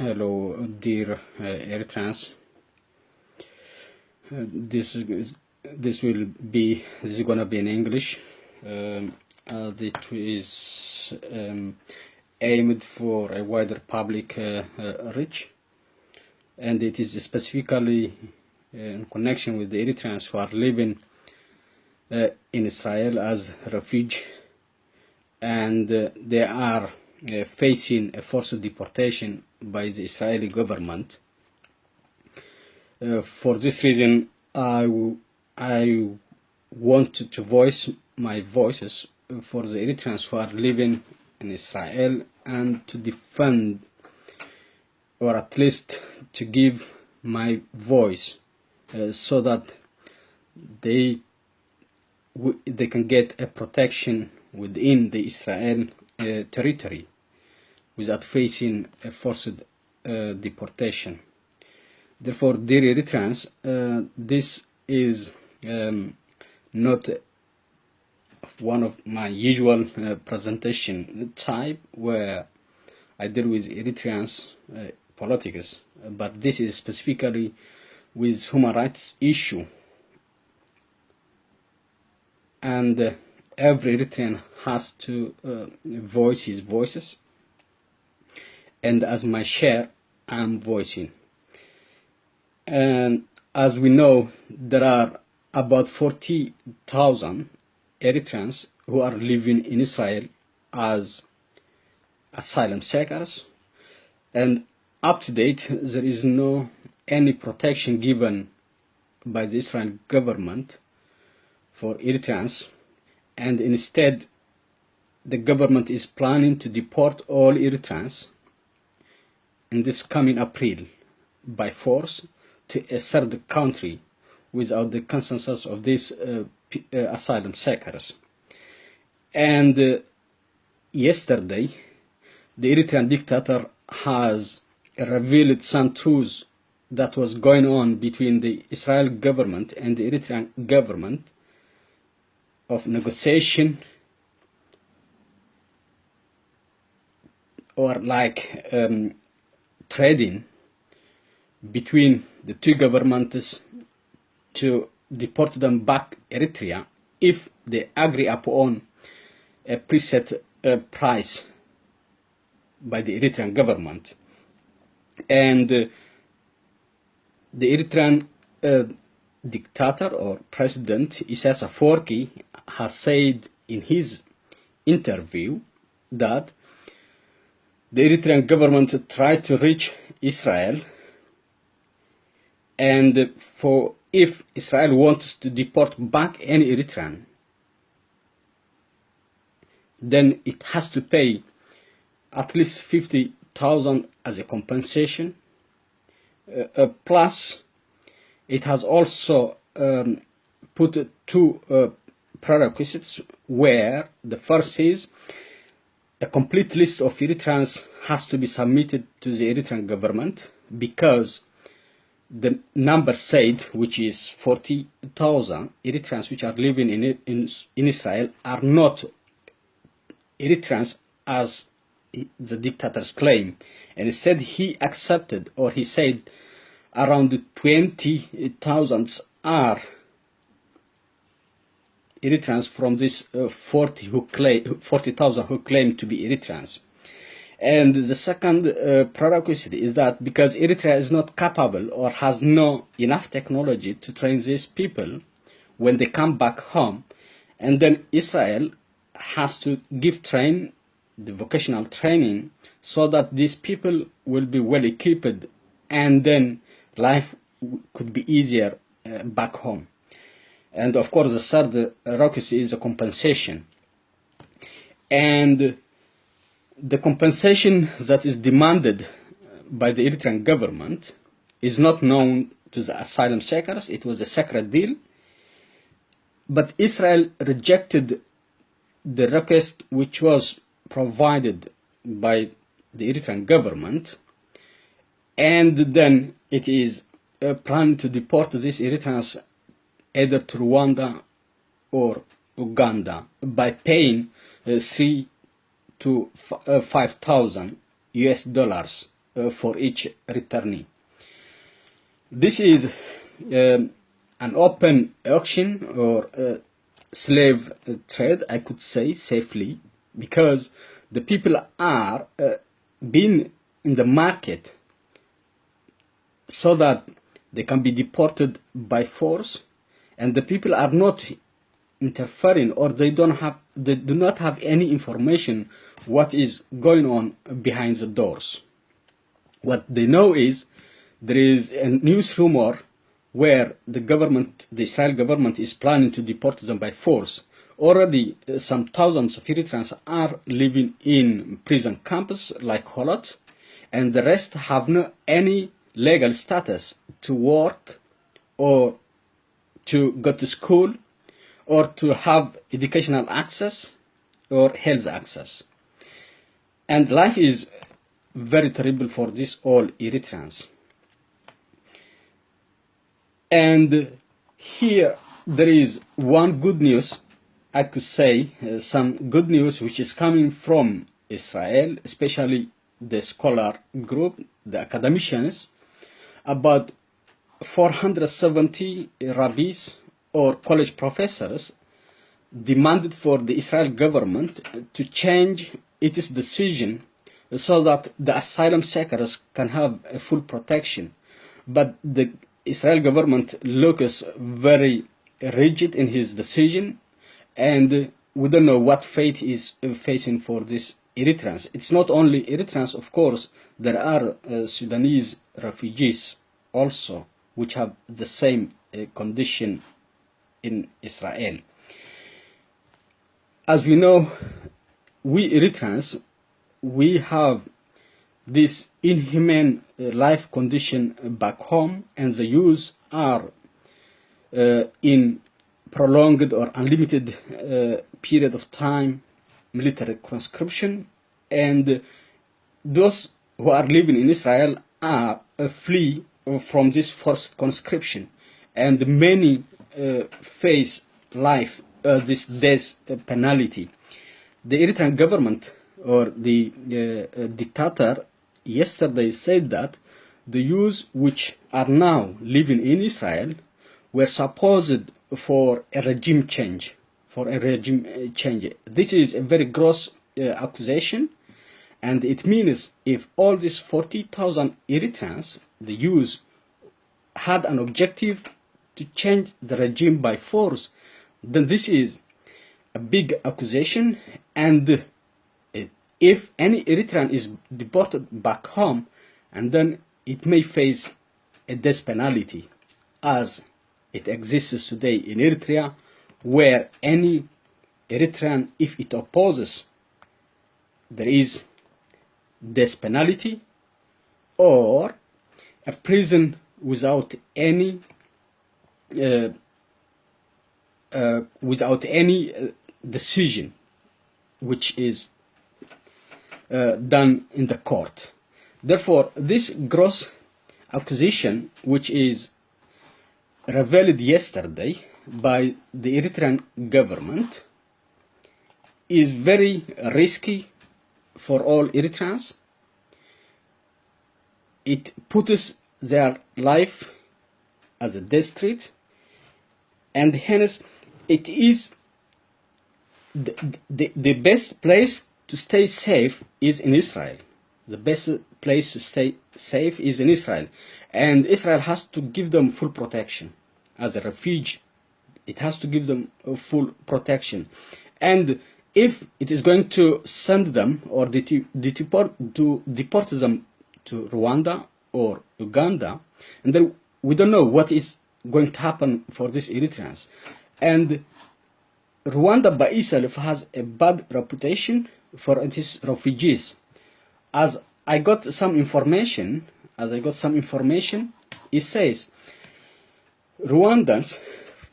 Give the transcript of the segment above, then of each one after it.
Hello, dear Eritreans. This is gonna be in English. It is aimed for a wider public reach, and it is specifically in connection with the Eritreans who are living in Israel as refugees, and they are facing a forced deportation by the Israeli government. For this reason, I want to voice my voices for the Eritreans who are living in Israel, and to defend, or at least to give my voice so that they can get a protection within the Israel territory without facing a forced deportation. Therefore, dear Eritreans, this is not one of my usual presentation type where I deal with Eritreans politics, but this is specifically with human rights issue, and every Eritrean has to voice his voices, and as my share, I'm voicing. And as we know, there are about 40,000 Eritreans who are living in Israel as asylum seekers, and up to date there is no any protection given by the Israel government for Eritreans, and instead the government is planning to deport all Eritreans in this coming April by force to a third country without the consensus of these asylum seekers. And yesterday, the Eritrean dictator has revealed some truths that was going on between the Israel government and the Eritrean government of negotiation, or like trading between the two governments to deport them back Eritrea if they agree upon a preset price by the Eritrean government. And the Eritrean dictator or president Isaias Afwerki has said in his interview that the Eritrean government tried to reach Israel, and for if Israel wants to deport back any Eritrean, then it has to pay at least 50,000 as a compensation. Plus, it has also put two prerequisites, where the first is a complete list of Eritreans has to be submitted to the Eritrean government, because the number said, which is 40,000 Eritreans which are living in Israel, are not Eritreans as the dictators claim. And instead he accepted, or he said around 20,000 are Eritreans from this 40,000 who claim to be Eritreans. And the second prerequisite is that because Eritrea is not capable or has no enough technology to train these people when they come back home, and then Israel has to give the vocational training so that these people will be well equipped, and then life could be easier back home. And of course the third requisite is a compensation, and the compensation that is demanded by the Eritrean government is not known to the asylum seekers. It was a secret deal, but Israel rejected the request which was provided by the Eritrean government, and then it is planning to deport these Eritreans either to Rwanda or Uganda by paying 3,000 to 5,000 US dollars for each returnee. This is an open auction or slave trade, I could say safely, because the people are being in the market so that they can be deported by force, and the people are not interfering, or they do not have any information what is going on behind the doors. What they know is there is a news rumor where the Israel government is planning to deport them by force. Already some thousands of Eritreans are living in prison camps like Holot, and the rest have no any legal status to work or to go to school or to have educational access or health access. And life is very terrible for these all Eritreans. And here there is one good news, I could say, some good news which is coming from Israel, especially the scholar group, the academicians, about 470 rabbis or college professors demanded for the Israel government to change its decision so that the asylum seekers can have a full protection. But the Israel government looks very rigid in his decision, and we don't know what fate is facing for these Eritreans. It's not only Eritreans, of course, there are Sudanese refugees also, which have the same condition in Israel. As we know, we Eritreans, we have this inhumane life condition back home, and the youth are in prolonged or unlimited period of time military conscription, and those who are living in Israel are flee from this forced conscription, and many face life, this death penalty. The Eritrean government or the dictator yesterday said that the youths which are now living in Israel were supposed for a regime change. This is a very gross accusation, and it means if all these 40,000 Eritreans, the youth, had an objective to change the regime by force, then this is a big accusation, and if any Eritrean is deported back home, and then it may face a death penalty, as it exists today in Eritrea, where any Eritrean, if it opposes, there is death penalty or a prison without any decision which is done in the court. Therefore, this gross accusation, which is revealed yesterday by the Eritrean government, is very risky for all Eritreans. It puts their life as a death threat, and hence it is the best place to stay safe is in Israel. The best place to stay safe is in Israel, and Israel has to give them full protection as a refuge. It has to give them full protection, and if it is going to send them or deport them to Rwanda or Uganda, and then we don't know what is going to happen for these Eritreans. And Rwanda by itself has a bad reputation for its refugees. As I got some information, it says Rwandans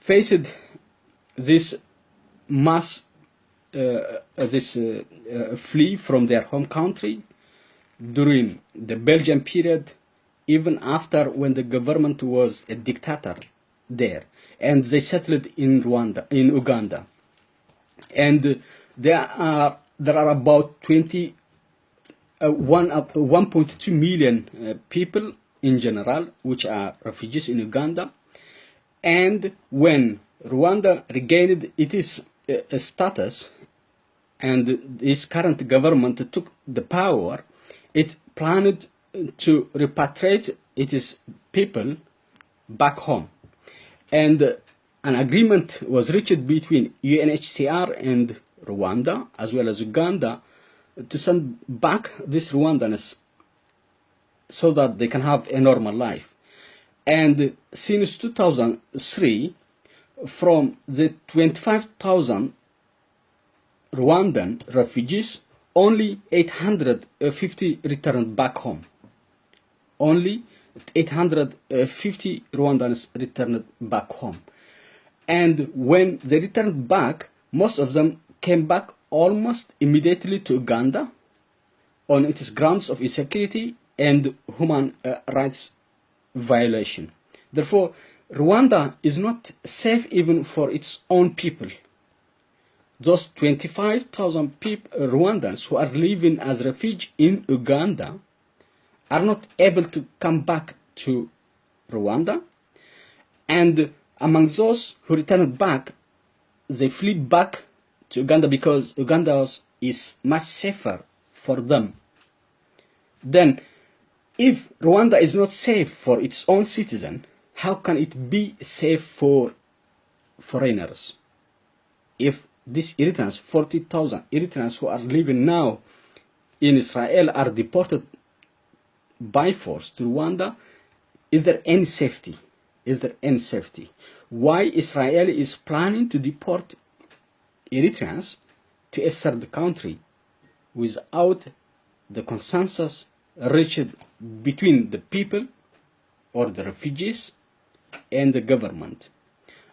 faced this mass flee from their home country during the Belgian period, even after when the government was a dictator there, and they settled in Uganda, and there are about 20 1.2 million people in general, which are refugees in Uganda. And when Rwanda regained its status and its current government took the power, it planned to repatriate its people back home. And an agreement was reached between UNHCR and Rwanda, as well as Uganda, to send back these Rwandans so that they can have a normal life. And since 2003, from the 25,000 Rwandan refugees, only 850 returned back home. Only 850 Rwandans returned back home. And when they returned back, most of them came back almost immediately to Uganda on its grounds of insecurity and human rights violation. Therefore, Rwanda is not safe even for its own people. Those 25,000 Rwandans who are living as refugees in Uganda are not able to come back to Rwanda, and among those who returned back, they flee back to Uganda because Uganda is much safer for them. Then, if Rwanda is not safe for its own citizens, how can it be safe for foreigners? If these Eritreans, 40,000 Eritreans who are living now in Israel, are deported by force to Rwanda, is there any safety? Is there any safety? Why Israel is planning to deport Eritreans to a third country without the consensus reached between the people or the refugees and the government?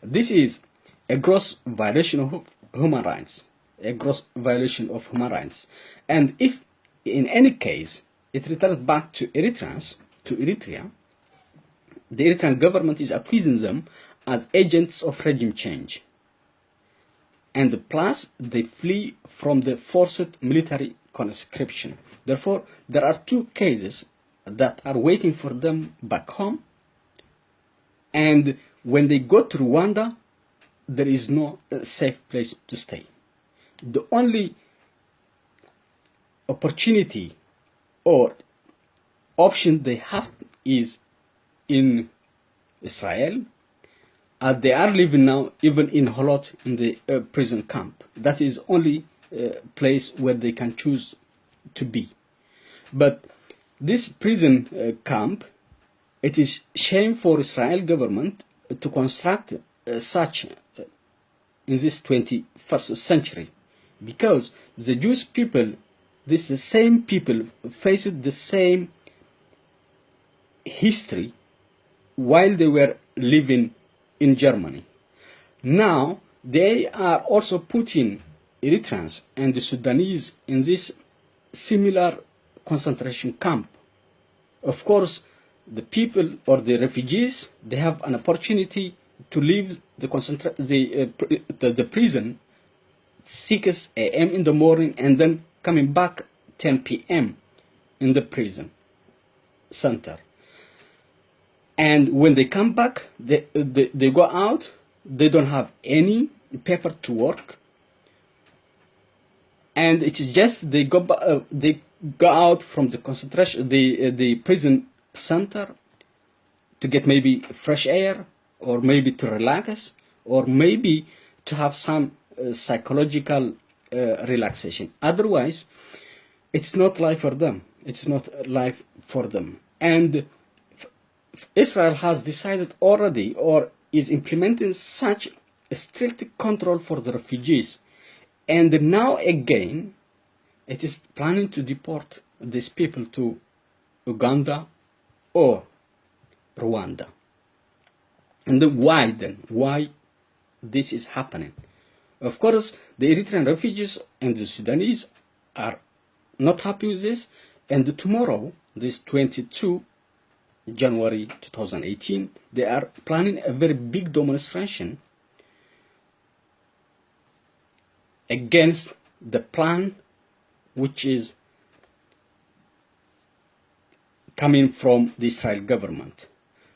This is a gross violation of human rights. A gross violation of human rights. And if in any case it returns back to Eritreans, to Eritrea, the Eritrean government is accusing them as agents of regime change. And plus, they flee from the forced military conscription. Therefore, there are two cases that are waiting for them back home. And when they go to Rwanda, there is no safe place to stay. The only opportunity or option they have is in Israel. They are living now even in Holot, in the prison camp. That is only place where they can choose to be. But this prison camp, it is shame for Israel government to construct such in this 21st century, because the Jewish people, this the same people, faced the same history while they were living in Germany. Now they are also putting Eritreans and the Sudanese in this similar concentration camp. Of course, the people or the refugees, they have an opportunity to leave the prison 6 a.m. in the morning and then coming back 10 p.m. in the prison center. And when they come back, they go out, they don't have any paper to work. And it's just they go out from the concentration, the prison center to get maybe fresh air, or maybe to relax, or maybe to have some psychological relaxation. Otherwise, it's not life for them. It's not life for them. And Israel has decided already, or is implementing such a strict control for the refugees. And now again, it is planning to deport these people to Uganda or Rwanda. And then why this is happening? Of course, the Eritrean refugees and the Sudanese are not happy with this. And tomorrow, this 22 January 2018, they are planning a very big demonstration against the plan which is coming from the Israel government.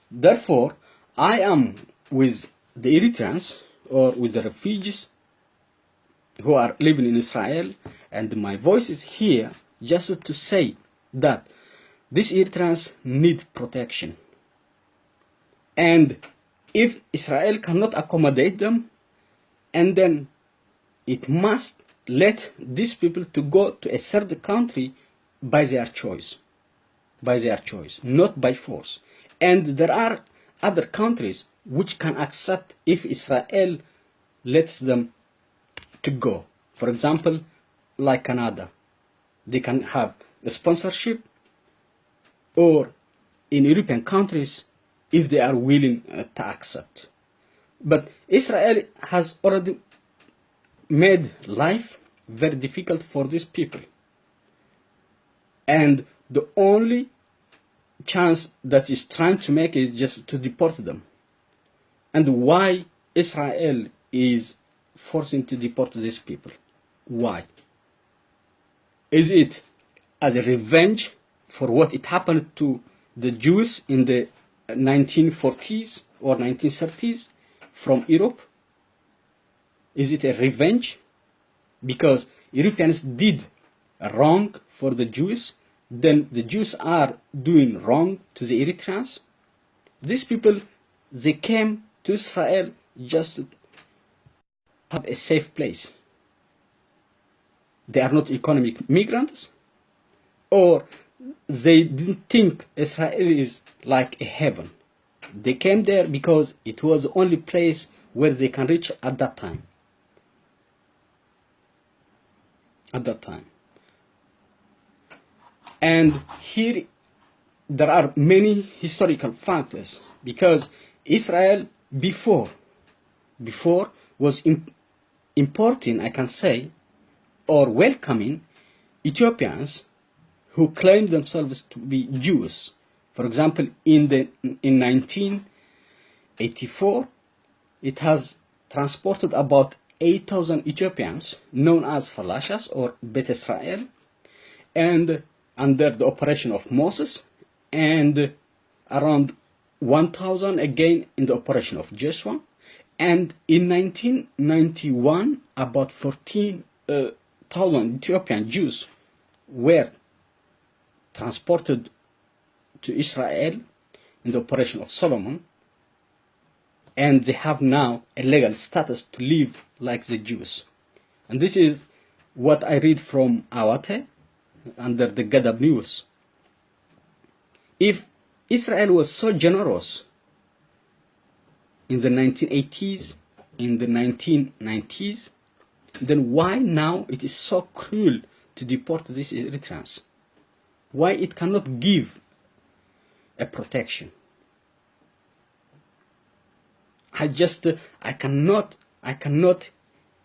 Therefore, I am with the Eritreans or with the refugees who are living in Israel, and my voice is here just to say that these Eritreans need protection. And if Israel cannot accommodate them, and then it must let these people to go to a third country by their choice, not by force. And there are other countries which can accept if Israel lets them to go. For example, like Canada, they can have a sponsorship, or in European countries, if they are willing to accept. But Israel has already made life very difficult for these people. And the only chance that is trying to make is just to deport them. And why Israel is forcing to deport these people? Why? Is it as a revenge for what it happened to the Jews in the 1940s or 1930s from Europe? Is it a revenge? Because Europeans did wrong for the Jews, then the Jews are doing wrong to the Eritreans? These people, they came to Israel just to have a safe place. They are not economic migrants, or they didn't think Israel is like a heaven. They came there because it was the only place where they can reach at that time. And here there are many historical factors, because Israel before was importing, I can say, or welcoming Ethiopians who claimed themselves to be Jews. For example, in 1984, it has transported about 8,000 Ethiopians, known as Falashas or Bet Israel, and under the operation of Moses, and around 1,000 again in the operation of Joshua. And in 1991, about 14,000 Ethiopian Jews were transported to Israel in the operation of Solomon, and they have now a legal status to live like the Jews. And this is what I read from Awate under the Gadab News. If Israel was so generous in the 1980s, in the 1990s, then why now it is so cruel to deport these Eritreans? Why it cannot give a protection? I cannot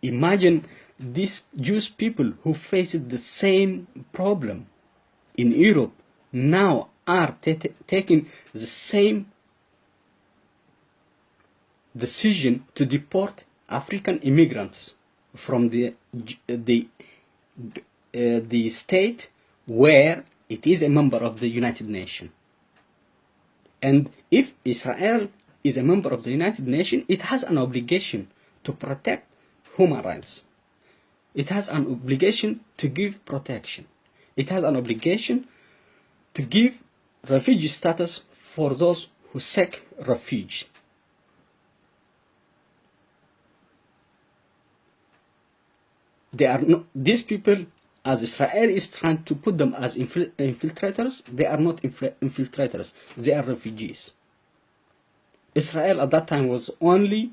imagine these Jewish people who faced the same problem in Europe now are taking the same decision to deport African immigrants from the state where it is a member of the United Nations. And if Israel is a member of the United Nations, it has an obligation to protect human rights. It has an obligation to give protection. It has an obligation to give refugee status for those who seek refuge. These people, as Israel is trying to put them as infiltrators, they are not infiltrators, they are refugees. Israel at that time was only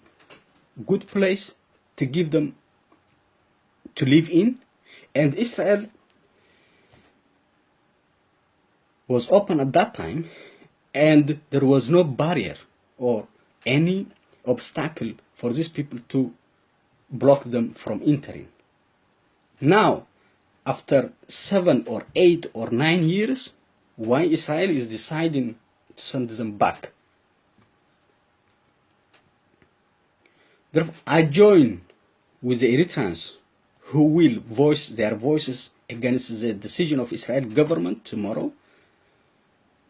good place to give them to live in, and Israel was open at that time, and there was no barrier or any obstacle for these people to block them from entering. Now, after 7 or 8 or 9 years, why Israel is deciding to send them back? Therefore, I join with the Eritreans who will voice their voices against the decision of Israel government tomorrow,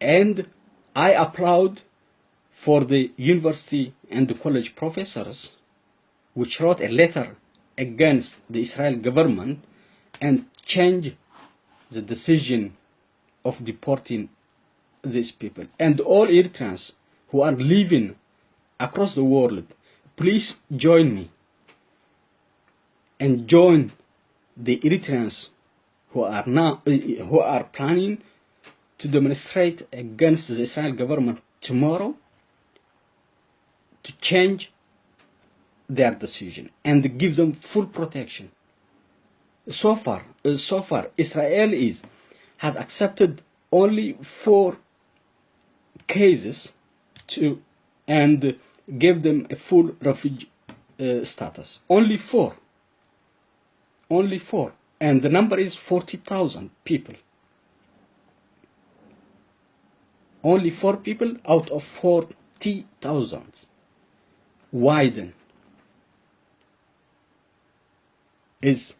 And I applaud for the university and the college professors which wrote a letter against the Israel government and changed the decision of deporting these people. And all Eritreans who are living across the world, please join me and join the Eritreans who are planning to demonstrate against the Israel government tomorrow to change their decision and give them full protection. So far, Israel has accepted only 4 cases and gave them a full refugee status. Only 4. And the number is 40,000 people. Only 4 people out of 40,000. Why then is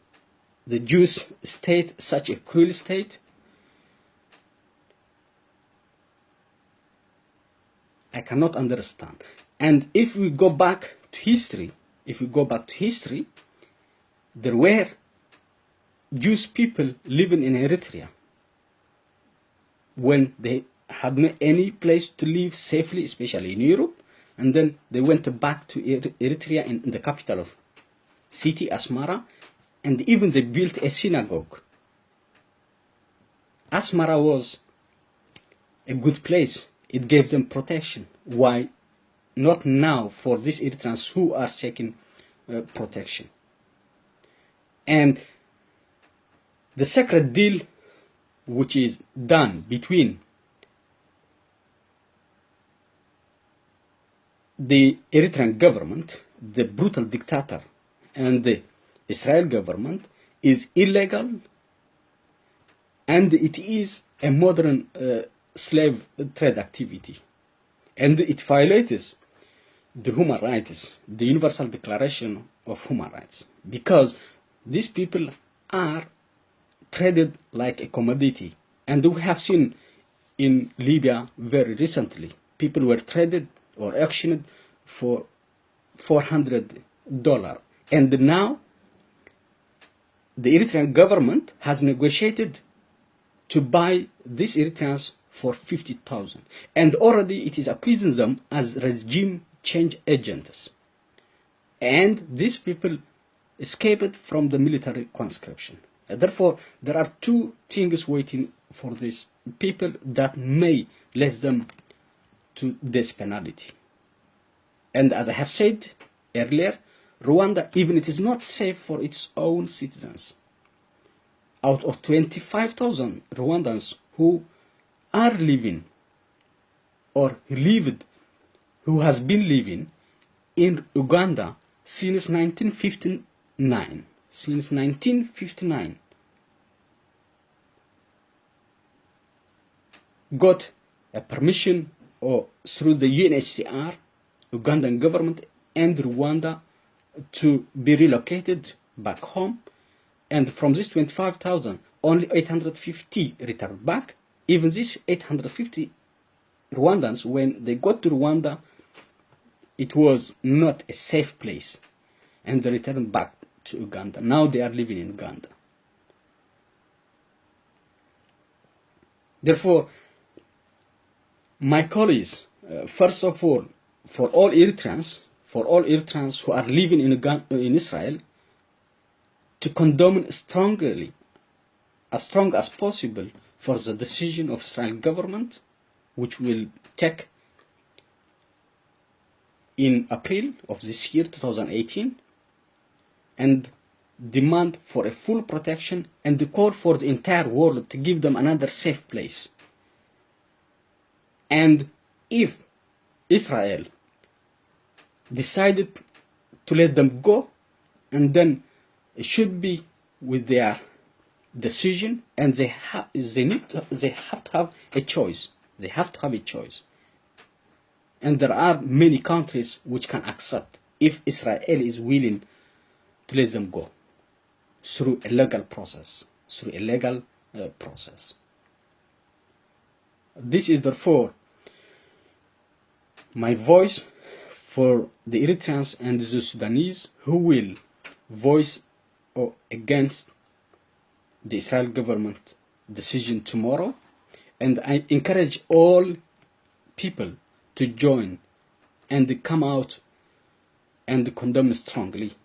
the Jewish state such a cruel state? I cannot understand. And if we go back to history, there were Jewish people living in Eritrea when they had no any place to live safely, especially in Europe, and then they went back to Eritrea in the capital of city, Asmara, and even they built a synagogue. Asmara was a good place. It gave them protection. Why not now for these Eritreans who are seeking protection? And the secret deal which is done between the Eritrean government, the brutal dictator, and the Israel government is illegal, and it is a modern slave trade activity, and it violates the human rights, the Universal Declaration of Human Rights, because these people are traded like a commodity. And we have seen in Libya very recently, people were traded or auctioned for $400. And now the Eritrean government has negotiated to buy these Eritreans for 50,000. And already it is accusing them as regime change agents. And these people escaped from the military conscription. And therefore, there are 2 things waiting for these people that may lead them to death penalty. And as I have said earlier, Rwanda, even it is not safe for its own citizens. Out of 25,000 Rwandans who are living or who has been living in Uganda since 1959. Since 1959, got a permission or through the UNHCR, Ugandan government, and Rwanda to be relocated back home. And from this 25,000, only 850 returned back. Even these 850 Rwandans, when they got to Rwanda, it was not a safe place, and they returned back to Uganda. Now they are living in Uganda. Therefore, my colleagues, first of all, for all Eritreans who are living in Israel, to condemn strongly, as strong as possible, for the decision of Israel government, which will take in April of this year, 2018, and demand for a full protection and the call for the entire world to give them another safe place. And if Israel decided to let them go, and then it should be with their decision, and they have to have a choice. They have to have a choice. And there are many countries which can accept if Israel is willing to let them go through a legal process. This is therefore my voice for the Eritreans and the Sudanese who will voice against the Israel government decision tomorrow, and I encourage all people to join and come out and condemn strongly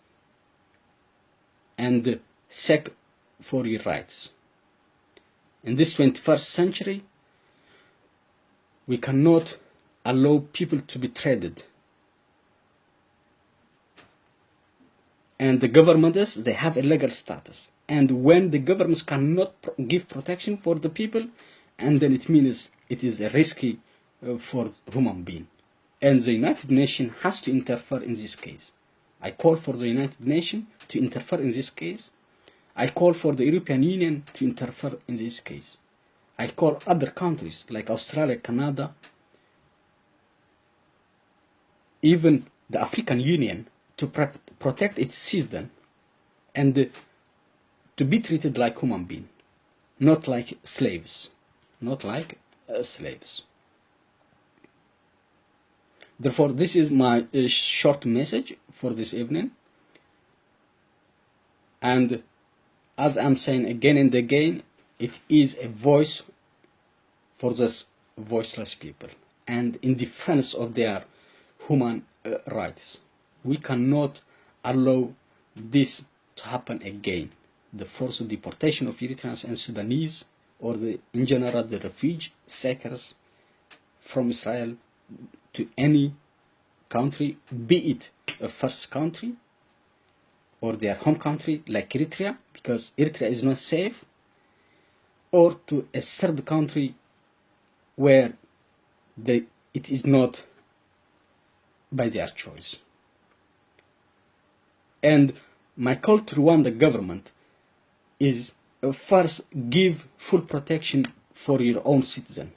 and seek for your rights. In this 21st century, we cannot allow people to be traded. And the governments, they have a legal status. And when the governments cannot give protection for the people, and then it means it is a risky for human being. And the United Nations has to interfere in this case. I call for the United Nations to interfere in this case. I call for the European Union to interfere in this case. I call other countries like Australia, Canada, even the African Union to protect its citizens and to be treated like human beings, not like slaves, slaves. Therefore, this is my short message for this evening. And as I'm saying again and again, it is a voice for those voiceless people and in defense of their human rights. We cannot allow this to happen again. The forced deportation of Eritreans and Sudanese, or in general the refugee seekers from Israel to any country, be it a first country or their home country like Eritrea, because Eritrea is not safe, or to a third country where it is not by their choice. And my call to Rwanda government is first, give full protection for your own citizen.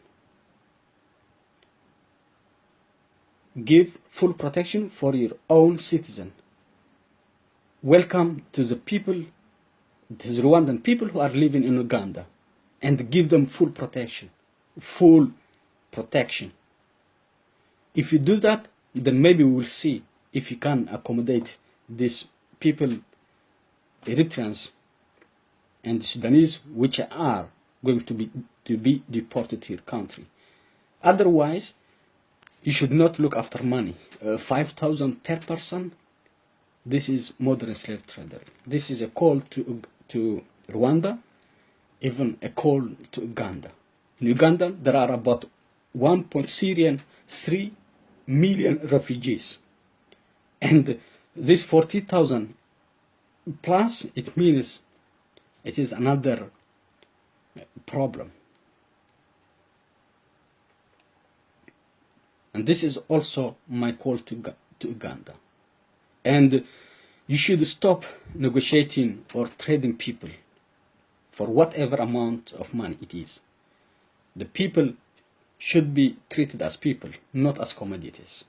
Give full protection for your own citizen. Welcome to the people, to the Rwandan people who are living in Uganda, and give them full protection. Full protection. If you do that, then maybe we will see if you can accommodate these people, Eritreans and Sudanese, which are going to be deported to your country. Otherwise, you should not look after money. 5,000 per person. This is modern slave trader. This is a call to Rwanda, even a call to Uganda. In Uganda, there are about 1.3 million refugees. And this 40,000 plus, it means it is another problem. And this is also my call to Uganda. And you should stop negotiating or trading people for whatever amount of money it is. The people should be treated as people, not as commodities.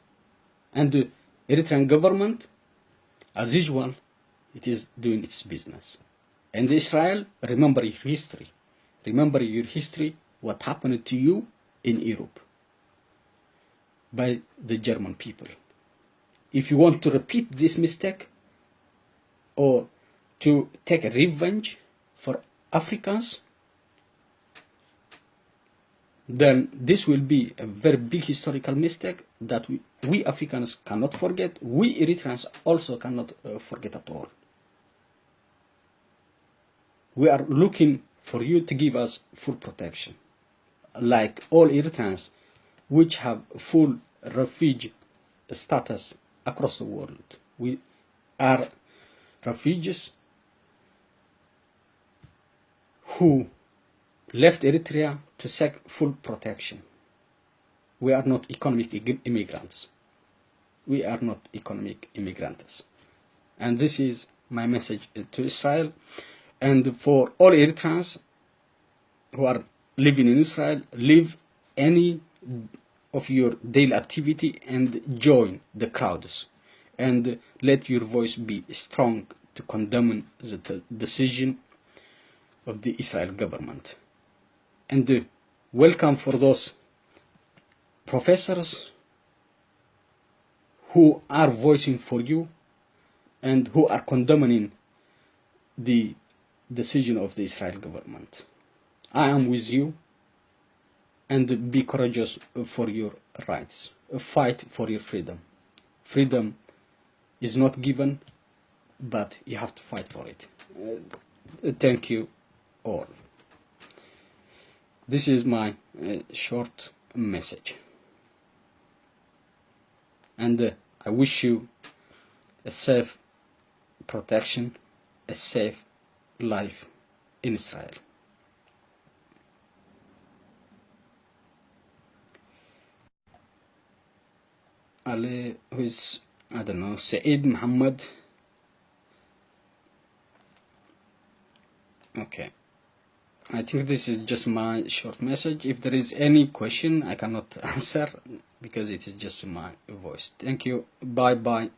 And the Eritrean government, as usual, it is doing its business. And Israel, remember your history. Remember your history, what happened to you in Europe by the German people. If you want to repeat this mistake or to take a revenge for Africans, then this will be a very big historical mistake that we Africans cannot forget. We Eritreans also cannot forget at all. We are looking for you to give us full protection, like all Eritreans which have full refugee status across the world. We are refugees who left Eritrea to seek full protection. We are not economic immigrants. We are not economic immigrants. And this is my message to Israel. And for all Eritreans who are living in Israel, leave any of your daily activity and join the crowds. And let your voice be strong to condemn the decision of the Israel government. And welcome for those professors who are voicing for you and who are condemning the decision of the Israel government. I am with you, and be courageous for your rights. Fight for your freedom. Freedom is not given, but you have to fight for it. Thank you all. This is my short message. And I wish you a safe protection, a safe life in Israel. Ali, who is, I don't know, Saeed Muhammad. Okay. I think this is just my short message. If there is any question, I cannot answer because it is just my voice. Thank you. Bye bye.